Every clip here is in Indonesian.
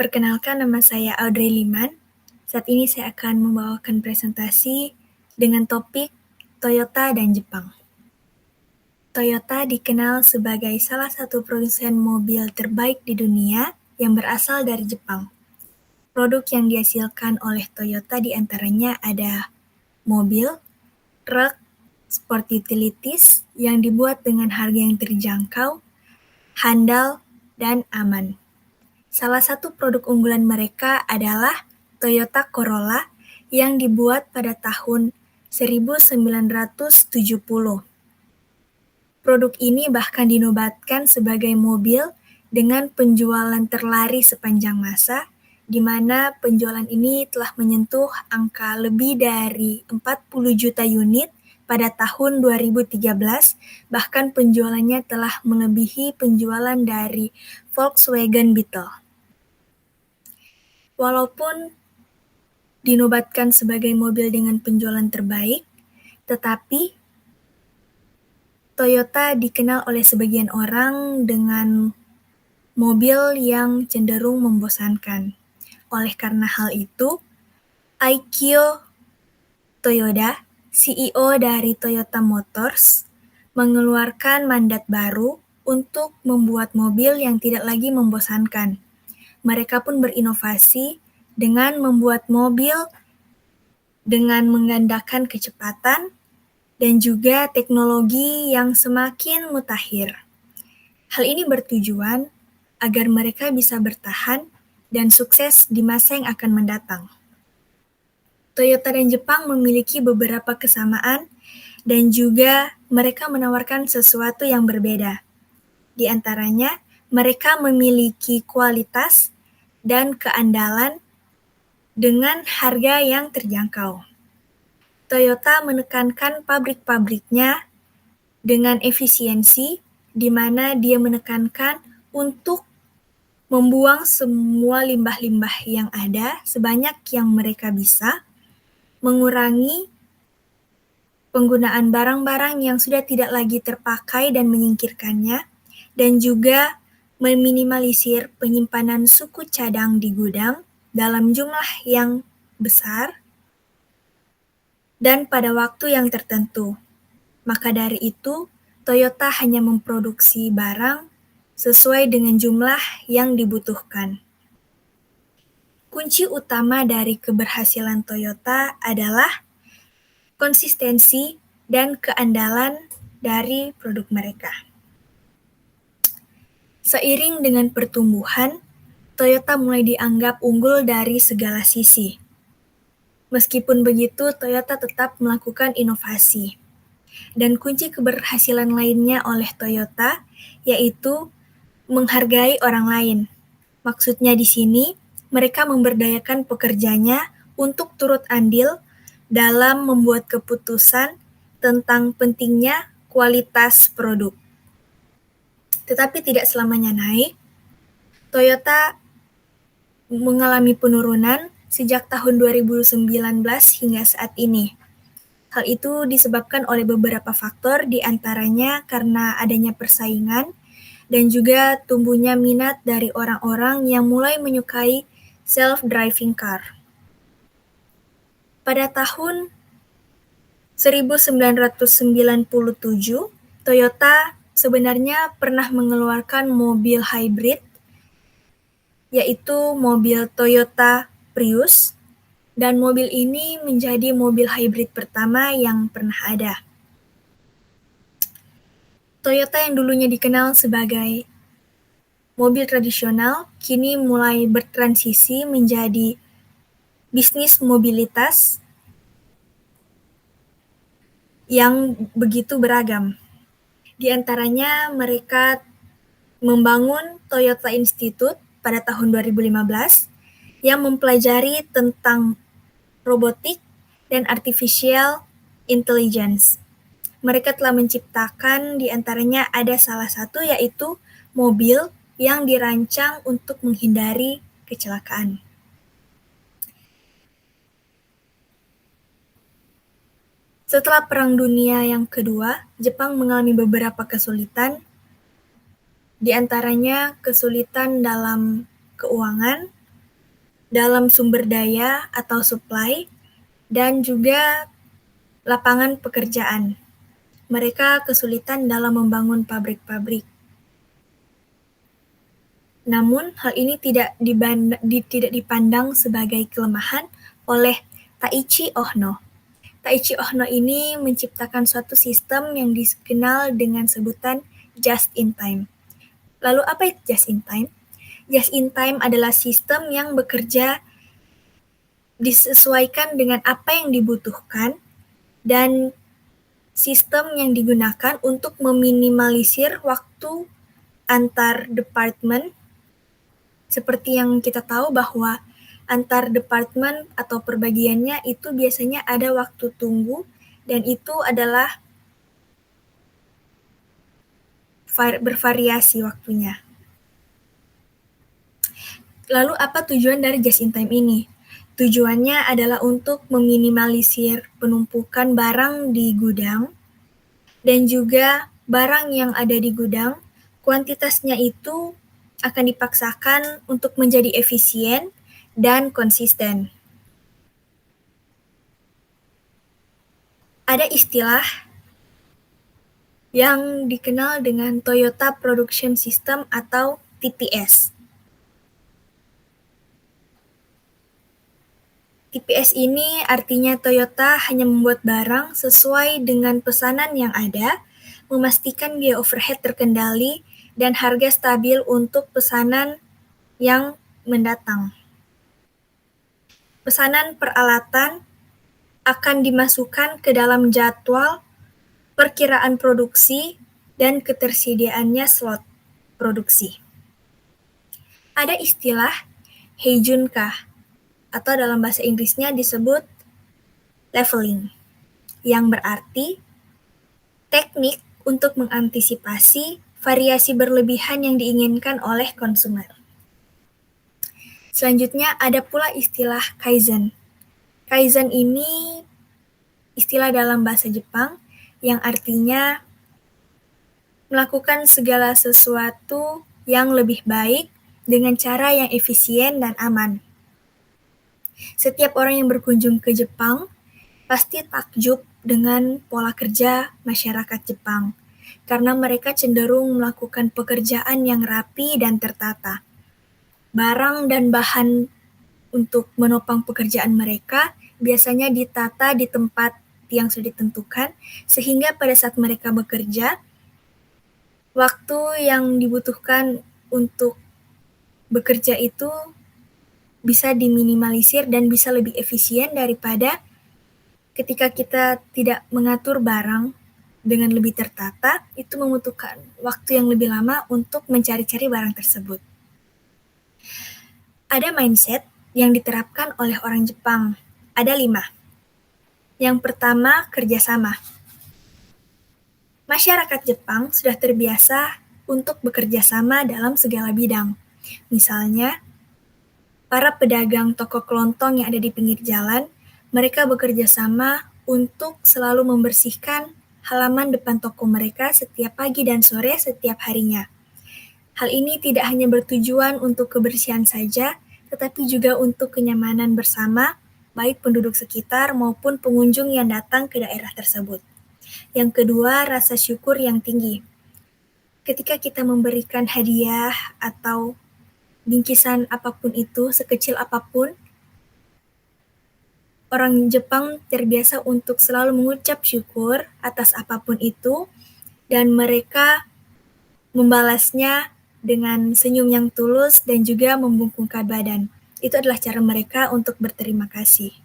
Perkenalkan, nama saya Audrey Liman. Saat ini saya akan membawakan presentasi dengan topik Toyota dan Jepang. Toyota dikenal sebagai salah satu produsen mobil terbaik di dunia yang berasal dari Jepang. Produk yang dihasilkan oleh Toyota diantaranya ada mobil, truk, sport utilities yang dibuat dengan harga yang terjangkau, handal, dan aman. Salah satu produk unggulan mereka adalah Toyota Corolla yang dibuat pada tahun 1970. Produk ini bahkan dinobatkan sebagai mobil dengan penjualan terlari sepanjang masa, di mana penjualan ini telah menyentuh angka lebih dari 40 juta unit pada tahun 2013, bahkan penjualannya telah melebihi penjualan dari Volkswagen Beetle. Walaupun dinobatkan sebagai mobil dengan penjualan terbaik, tetapi Toyota dikenal oleh sebagian orang dengan mobil yang cenderung membosankan. Oleh karena hal itu, Aikyo Toyoda, CEO dari Toyota Motors, mengeluarkan mandat baru untuk membuat mobil yang tidak lagi membosankan. Mereka pun berinovasi dengan membuat mobil dengan menggandakan kecepatan dan juga teknologi yang semakin mutakhir. Hal ini bertujuan agar mereka bisa bertahan dan sukses di masa yang akan mendatang. Toyota dan Jepang memiliki beberapa kesamaan dan juga mereka menawarkan sesuatu yang berbeda. Di antaranya, mereka memiliki kualitas dan keandalan dengan harga yang terjangkau. Toyota menekankan pabrik-pabriknya dengan efisiensi, di mana dia menekankan untuk membuang semua limbah-limbah yang ada sebanyak yang mereka bisa, mengurangi penggunaan barang-barang yang sudah tidak lagi terpakai dan menyingkirkannya, dan juga meminimalisir penyimpanan suku cadang di gudang dalam jumlah yang besar dan pada waktu yang tertentu. Maka dari itu, Toyota hanya memproduksi barang sesuai dengan jumlah yang dibutuhkan. Kunci utama dari keberhasilan Toyota adalah konsistensi dan keandalan dari produk mereka. Seiring dengan pertumbuhan, Toyota mulai dianggap unggul dari segala sisi. Meskipun begitu, Toyota tetap melakukan inovasi. Dan kunci keberhasilan lainnya oleh Toyota yaitu menghargai orang lain. Maksudnya di sini, mereka memberdayakan pekerjanya untuk turut andil dalam membuat keputusan tentang pentingnya kualitas produk. Tetapi tidak selamanya naik. Toyota mengalami penurunan sejak tahun 2019 hingga saat ini. Hal itu disebabkan oleh beberapa faktor, di antaranya karena adanya persaingan dan juga tumbuhnya minat dari orang-orang yang mulai menyukai self-driving car. Pada tahun 1997, Toyota sebenarnya pernah mengeluarkan mobil hybrid, yaitu mobil Toyota Prius, dan mobil ini menjadi mobil hybrid pertama yang pernah ada. Toyota yang dulunya dikenal sebagai mobil tradisional, kini mulai bertransisi menjadi bisnis mobilitas yang begitu beragam. Di antaranya mereka membangun Toyota Institute pada tahun 2015 yang mempelajari tentang robotik dan artificial intelligence. Mereka telah menciptakan di antaranya ada salah satu yaitu mobil yang dirancang untuk menghindari kecelakaan. Setelah Perang Dunia yang Kedua, Jepang mengalami beberapa kesulitan, di antaranya kesulitan dalam keuangan, dalam sumber daya atau supply, dan juga lapangan pekerjaan. Mereka kesulitan dalam membangun pabrik-pabrik. Namun, hal ini tidak dipandang sebagai kelemahan oleh Taiichi Ohno. Taiichi Ohno ini menciptakan suatu sistem yang dikenal dengan sebutan just in time. Lalu apa itu just in time? Just in time adalah sistem yang bekerja disesuaikan dengan apa yang dibutuhkan dan sistem yang digunakan untuk meminimalisir waktu antar departemen. Seperti yang kita tahu bahwa antar departemen atau perbagiannya itu biasanya ada waktu tunggu dan itu adalah bervariasi waktunya. Lalu apa tujuan dari just in time ini? Tujuannya adalah untuk meminimalisir penumpukan barang di gudang dan juga barang yang ada di gudang, kuantitasnya itu akan dipaksakan untuk menjadi efisien dan konsisten. Ada istilah yang dikenal dengan Toyota Production System atau TPS. TPS ini artinya Toyota hanya membuat barang sesuai dengan pesanan yang ada, memastikan biaya overhead terkendali, dan harga stabil untuk pesanan yang mendatang. Pesanan peralatan akan dimasukkan ke dalam jadwal perkiraan produksi dan ketersediaannya slot produksi. Ada istilah Heijunka atau dalam bahasa Inggrisnya disebut leveling, yang berarti teknik untuk mengantisipasi variasi berlebihan yang diinginkan oleh konsumen. Selanjutnya ada pula istilah Kaizen. Kaizen ini istilah dalam bahasa Jepang yang artinya melakukan segala sesuatu yang lebih baik dengan cara yang efisien dan aman. Setiap orang yang berkunjung ke Jepang pasti takjub dengan pola kerja masyarakat Jepang, karena mereka cenderung melakukan pekerjaan yang rapi dan tertata. Barang dan bahan untuk menopang pekerjaan mereka biasanya ditata di tempat yang sudah ditentukan, sehingga pada saat mereka bekerja, waktu yang dibutuhkan untuk bekerja itu bisa diminimalisir dan bisa lebih efisien daripada ketika kita tidak mengatur barang dengan lebih tertata, itu membutuhkan waktu yang lebih lama untuk mencari-cari barang tersebut. Ada mindset yang diterapkan oleh orang Jepang. Ada 5. Yang pertama, kerjasama. Masyarakat Jepang sudah terbiasa untuk bekerja sama dalam segala bidang. Misalnya, para pedagang toko kelontong yang ada di pinggir jalan, mereka bekerja sama untuk selalu membersihkan halaman depan toko mereka setiap pagi dan sore setiap harinya. Hal ini tidak hanya bertujuan untuk kebersihan saja, tetapi juga untuk kenyamanan bersama, baik penduduk sekitar maupun pengunjung yang datang ke daerah tersebut. Yang kedua, rasa syukur yang tinggi. Ketika kita memberikan hadiah atau bingkisan apapun itu, sekecil apapun, orang Jepang terbiasa untuk selalu mengucap syukur atas apapun itu, dan mereka membalasnya dengan senyum yang tulus dan juga membungkukkan badan. Itu adalah cara mereka untuk berterima kasih.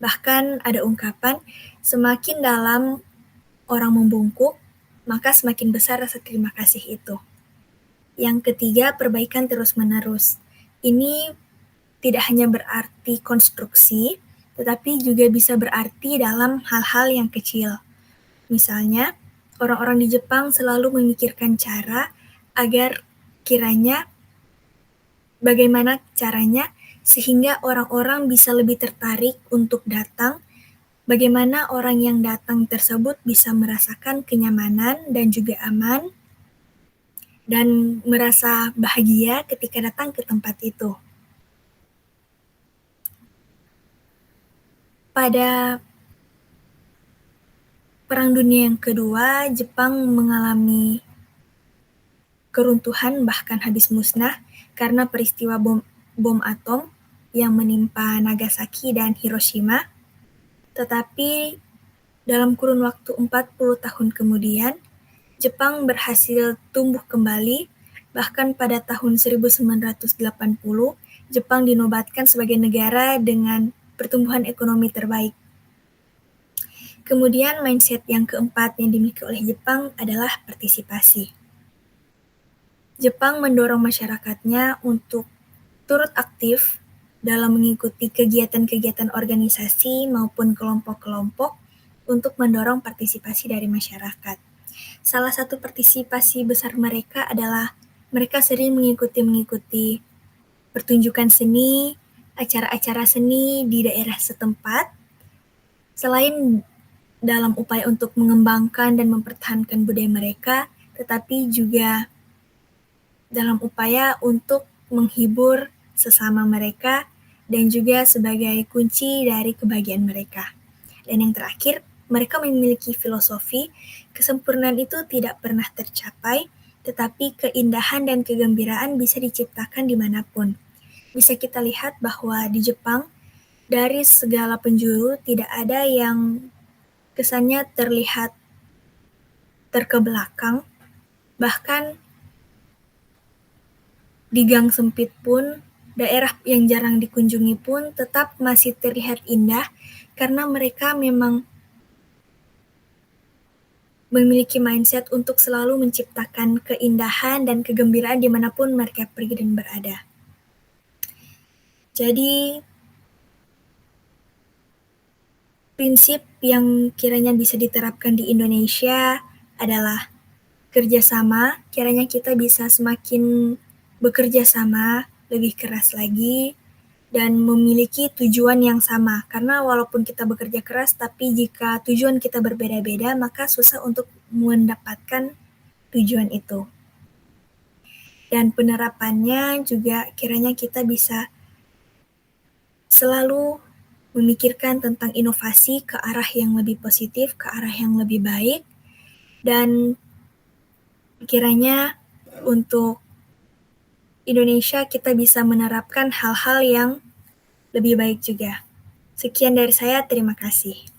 Bahkan ada ungkapan, semakin dalam orang membungkuk, maka semakin besar rasa terima kasih itu. Yang ketiga, perbaikan terus-menerus. Ini tidak hanya berarti konstruksi, tetapi juga bisa berarti dalam hal-hal yang kecil. Misalnya, orang-orang di Jepang selalu memikirkan cara agar kiranya bagaimana caranya sehingga orang-orang bisa lebih tertarik untuk datang, bagaimana orang yang datang tersebut bisa merasakan kenyamanan dan juga aman, dan merasa bahagia ketika datang ke tempat itu. Pada Perang Dunia yang Kedua, Jepang mengalami keruntuhan bahkan habis musnah karena peristiwa bom atom yang menimpa Nagasaki dan Hiroshima. Tetapi dalam kurun waktu 40 tahun kemudian, Jepang berhasil tumbuh kembali. Bahkan pada tahun 1980, Jepang dinobatkan sebagai negara dengan pertumbuhan ekonomi terbaik. Kemudian mindset yang keempat yang dimiliki oleh Jepang adalah partisipasi. Jepang mendorong masyarakatnya untuk turut aktif dalam mengikuti kegiatan-kegiatan organisasi maupun kelompok-kelompok untuk mendorong partisipasi dari masyarakat. Salah satu partisipasi besar mereka adalah mereka sering mengikuti pertunjukan seni, acara-acara seni di daerah setempat. Selain dalam upaya untuk mengembangkan dan mempertahankan budaya mereka, tetapi juga dalam upaya untuk menghibur sesama mereka dan juga sebagai kunci dari kebahagiaan mereka. Dan yang terakhir, mereka memiliki filosofi, kesempurnaan itu tidak pernah tercapai, tetapi keindahan dan kegembiraan bisa diciptakan dimanapun. Bisa kita lihat bahwa di Jepang, dari segala penjuru tidak ada yang kesannya terlihat terkebelakang, bahkan di gang sempit pun, daerah yang jarang dikunjungi pun tetap masih terlihat indah karena mereka memang memiliki mindset untuk selalu menciptakan keindahan dan kegembiraan dimanapun mereka pergi dan berada. Jadi, prinsip yang kiranya bisa diterapkan di Indonesia adalah kerjasama, kiranya kita bisa semakin bekerja sama, lebih keras lagi, dan memiliki tujuan yang sama. Karena walaupun kita bekerja keras, tapi jika tujuan kita berbeda-beda, maka susah untuk mendapatkan tujuan itu. Dan penerapannya juga kiranya kita bisa selalu memikirkan tentang inovasi ke arah yang lebih positif, ke arah yang lebih baik, dan kiranya untuk Indonesia kita bisa menerapkan hal-hal yang lebih baik juga. Sekian dari saya, terima kasih.